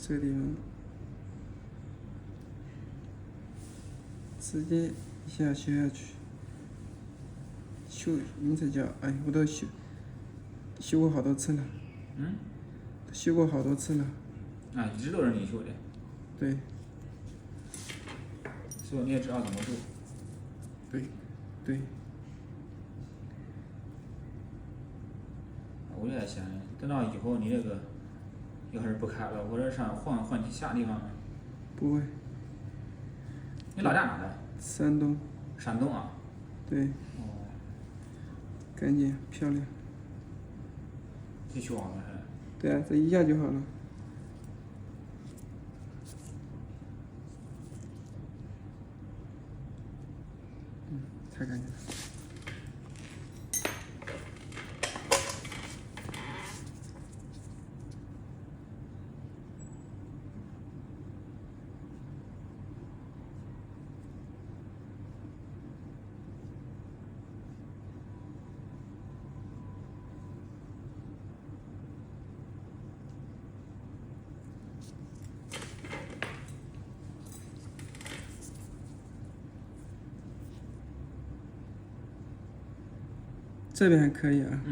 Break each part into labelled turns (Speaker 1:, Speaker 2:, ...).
Speaker 1: 这个地方直接一下修下去，修名字叫哎，我都修过好多次了。修过好多次了。
Speaker 2: 啊，一直都是你修的。
Speaker 1: 对。
Speaker 2: 所以你也知道怎么做。
Speaker 1: 对。
Speaker 2: 我就在想，等到以后你这个要是不开了，或者上换其他地方。
Speaker 1: 不会。
Speaker 2: 你老家哪的？
Speaker 1: 山东。
Speaker 2: 山东啊。
Speaker 1: 对。
Speaker 2: 哦。
Speaker 1: 干净漂亮。
Speaker 2: 这修好了是？
Speaker 1: 对啊，这一下就好了。太干净了。这边还可以啊。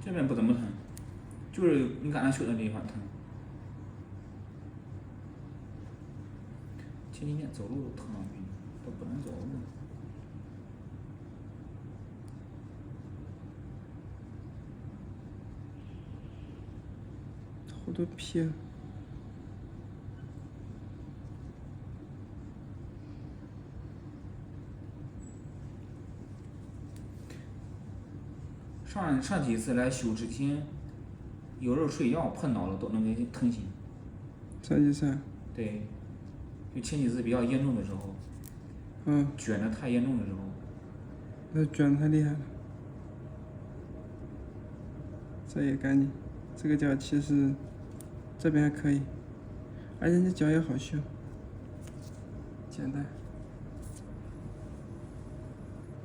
Speaker 2: 这边不怎么疼，就是你刚才修的地方疼。前几年走路都疼，都不能走路。
Speaker 1: 好多皮啊。
Speaker 2: 上几次来修之前，有时候睡觉碰到了都能给疼醒。
Speaker 1: 上几次？
Speaker 2: 对，就前几次比较严重的时候。卷的太严重的时候。
Speaker 1: 那卷得太厉害了。这也干净，这个脚其实这边还可以，而且这脚也好修，简单。